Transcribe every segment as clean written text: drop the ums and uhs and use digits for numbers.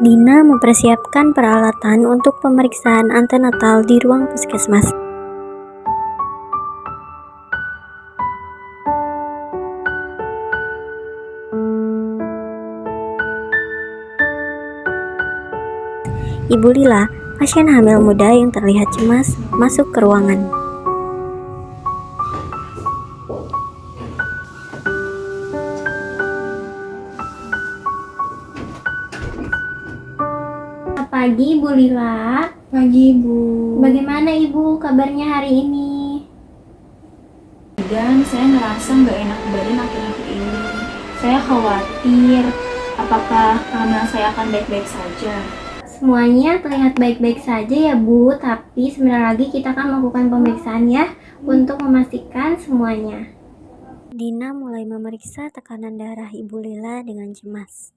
Dina mempersiapkan peralatan untuk pemeriksaan antenatal di ruang puskesmas. Ibu Lila, pasien hamil muda yang terlihat cemas, masuk ke ruangan. Pagi Bu Lila. Pagi Bu. Bagaimana Ibu kabarnya hari ini? Dan saya ngerasa nggak enak badan akhir-akhir ini. Saya khawatir apakah kehamilan saya akan baik-baik saja. Semuanya terlihat baik-baik saja ya Bu, tapi sebentar lagi kita akan melakukan pemeriksaan ya untuk memastikan semuanya. Dina mulai memeriksa tekanan darah Ibu Lila dengan cemas.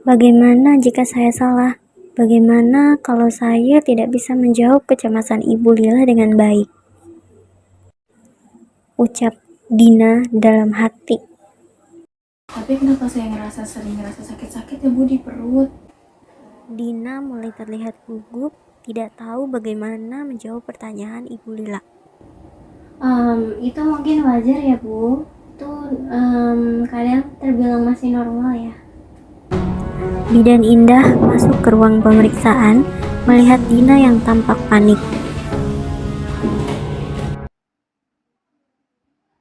Bagaimana jika saya salah? Bagaimana kalau saya tidak bisa menjawab kecemasan Ibu Lila dengan baik? Ucap Dina dalam hati. Tapi kenapa saya sering ngerasa sakit-sakit ya Bu di perut? Dina mulai terlihat gugup, tidak tahu bagaimana menjawab pertanyaan Ibu Lila. Itu mungkin wajar ya Bu. Itu kadang terbilang masih normal ya. Bidan Indah masuk ke ruang pemeriksaan melihat Dina yang tampak panik.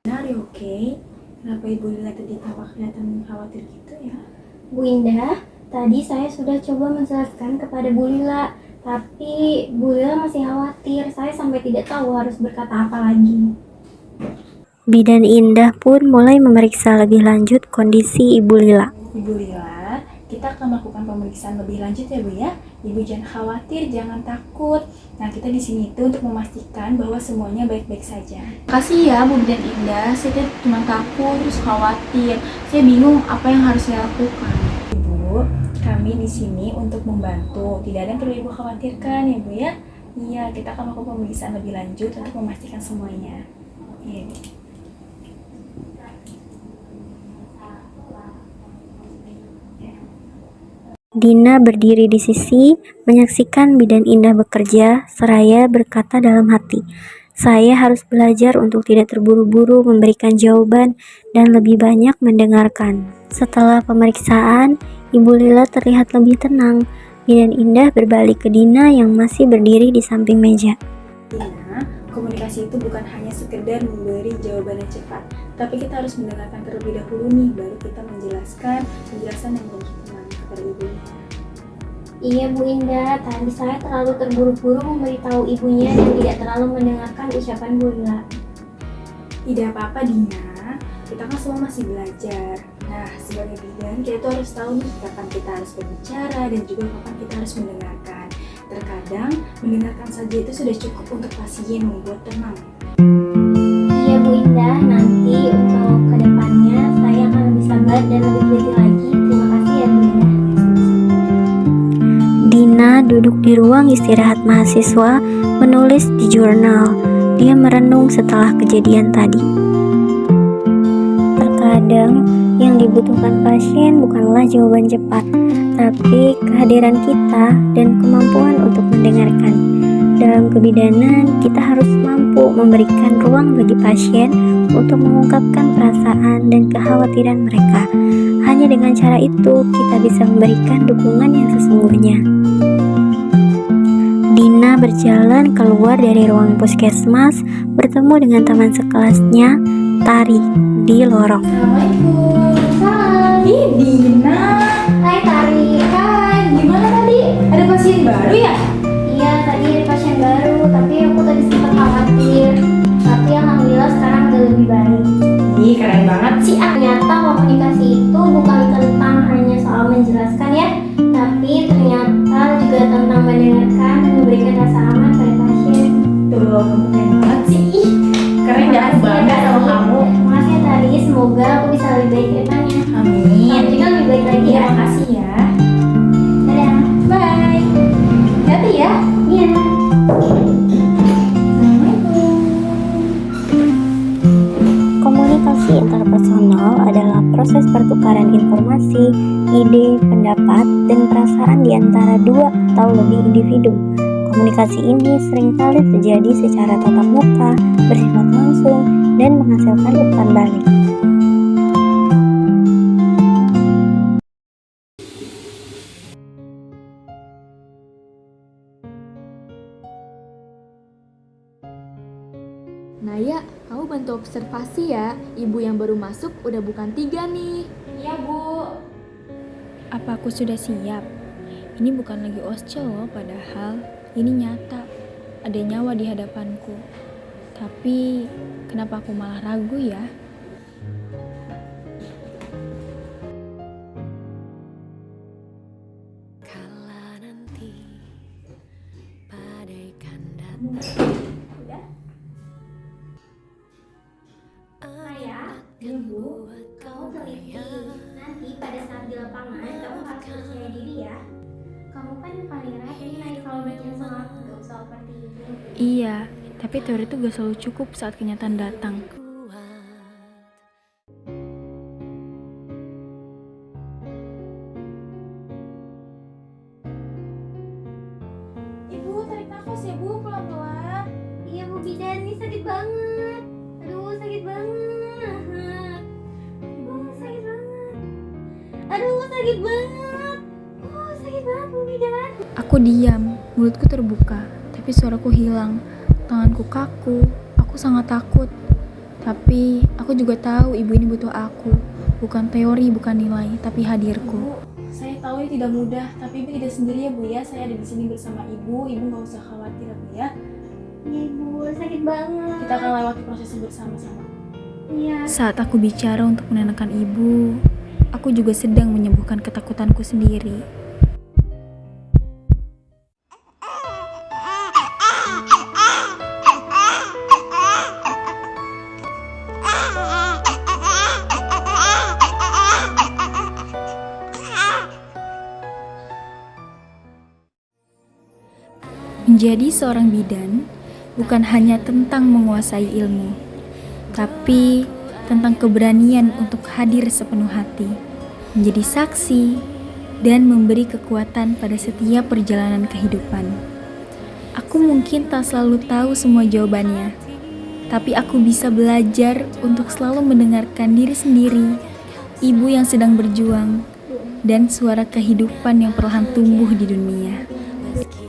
Are you okay? Kenapa Ibu Lila tadi tampak kelihatan khawatir gitu ya? Bu Indah, tadi saya sudah coba menjelaskan kepada Bu Lila, tapi Bu Lila masih khawatir. Saya sampai tidak tahu harus berkata apa lagi. Bidan Indah pun mulai memeriksa lebih lanjut kondisi Ibu Lila. Ibu Lila, kita akan melakukan pemeriksaan lebih lanjut ya Bu ya. Ibu jangan khawatir, jangan takut. Nah, kita di sini tuh untuk memastikan bahwa semuanya baik-baik saja. Makasih ya Bu Bidan Indah, saya cuma takut terus khawatir. Saya bingung apa yang harus saya lakukan. Ibu, kami di sini untuk membantu. Tidak ada yang perlu Ibu khawatirkan ya Bu ya. Iya, kita akan melakukan pemeriksaan lebih lanjut untuk memastikan semuanya. Iya Bu. Dina berdiri di sisi, menyaksikan Bidan Indah bekerja, seraya berkata dalam hati, saya harus belajar untuk tidak terburu-buru memberikan jawaban dan lebih banyak mendengarkan. Setelah pemeriksaan, Ibu Lila terlihat lebih tenang. Bidan Indah berbalik ke Dina yang masih berdiri di samping meja. Dina, komunikasi itu bukan hanya sekedar memberi jawaban yang cepat, tapi kita harus mendengarkan terlebih dahulu nih, baru kita menjelaskan penjelasan yang lebih tenang kepada Ibu. Iya Bu Indah, tadi saya terlalu terburu-buru memberitahu ibunya dan tidak terlalu mendengarkan ucapan Bu Lila. Tidak apa-apa Dina, kita kan semua masih belajar. Nah, sebagai bidan kita tuh harus tahu nih kapan kita harus berbicara dan juga kapan kita harus mendengarkan. Terkadang mendengarkan saja itu sudah cukup untuk pasien membuat tenang. Iya Bu Indah, nanti untuk kedepannya saya akan lebih sabar dan lebih teliti lagi. Terima kasih ya Bu Indah. Dina duduk di ruang istirahat mahasiswa, menulis di jurnal. Dia merenung setelah kejadian tadi. Terkadang yang dibutuhkan pasien bukanlah jawaban cepat, tapi kehadiran kita dan kemampuan untuk mendengarkan. Dalam kebidanan, kita harus mampu memberikan ruang bagi pasien untuk mengungkapkan perasaan dan kekhawatiran mereka. Hanya dengan cara itu, kita bisa memberikan dukungan yang sesungguhnya. Dina berjalan keluar dari ruang puskesmas, bertemu dengan teman sekelasnya, Tari, di lorong. Assalamualaikum. Hai. Ih Dina, Hai Tari. hai, gimana tadi? Ada pasien baru ya? Iya, tadi ada pasien baru, tapi aku tadi sempat khawatir. Tapi alhamdulillah sekarang udah lebih baik. Ih keren banget sih. Ternyata komunikasi itu bukan tentang hanya soal menjelaskan ya, tapi ternyata juga tentang mendengarkan dan memberikan rasa aman pada pasien. Tuh, kamu keren banget sih. Ih, keren ya, aku bangga sama kamu. Makasih ya Tari, semoga aku bisa lebih baik ke depannya. Amin. Kamu juga lebih baik lagi ya. Makasih ya. Dadah. Bye. Hati ya. Iya. Komunikasi interpersonal adalah proses pertukaran informasi ide, pendapat, dan perasaan di antara dua atau lebih individu. Komunikasi ini seringkali terjadi secara tatap muka, bersifat langsung, dan menghasilkan umpan balik. Naya, kamu bantu observasi ya. Ibu yang baru masuk udah bukan 3 nih. Iya, Bu. Apa aku sudah siap? Ini bukan lagi oscil loh, padahal ini nyata. Ada nyawa di hadapanku. Tapi kenapa aku malah ragu ya? Kala nanti bagaikan datang. Naya, Ibu, kamu teliti. Nanti pada saat di lapangan, kamu harus percaya diri ya. Kamu kan paling rajin kalau bikin soal, gak usah seperti itu. Iya, tapi teori itu gak selalu cukup saat kenyataan datang. Ibu, tarik nafas ya, Bu, pelan-pelan. Iya Bu Bidan, ini sakit banget. Aduh sakit banget. Sakit banget. Aduh sakit banget. Sakit banget Bu Bidan. Aku diam, mulutku terbuka, tapi suaraku hilang. Tanganku kaku, aku sangat takut. Tapi aku juga tahu ibu ini butuh aku. Bukan teori, bukan nilai, tapi hadirku. Bu, saya tahu ini tidak mudah, tapi Ibu tidak sendiri ya, Bu ya. Saya ada di sini bersama Ibu. Ibu nggak usah khawatir ya, Bu ya. Iya Ibu, sakit banget. Kita akan lewati prosesnya bersama-sama. Iya. Saat aku bicara untuk menenangkan ibu, aku juga sedang menyembuhkan ketakutanku sendiri. Menjadi seorang bidan bukan hanya tentang menguasai ilmu, tapi tentang keberanian untuk hadir sepenuh hati, menjadi saksi, dan memberi kekuatan pada setiap perjalanan kehidupan. Aku mungkin tak selalu tahu semua jawabannya, tapi aku bisa belajar untuk selalu mendengarkan diri sendiri, ibu yang sedang berjuang, dan suara kehidupan yang perlahan tumbuh di dunia. Meski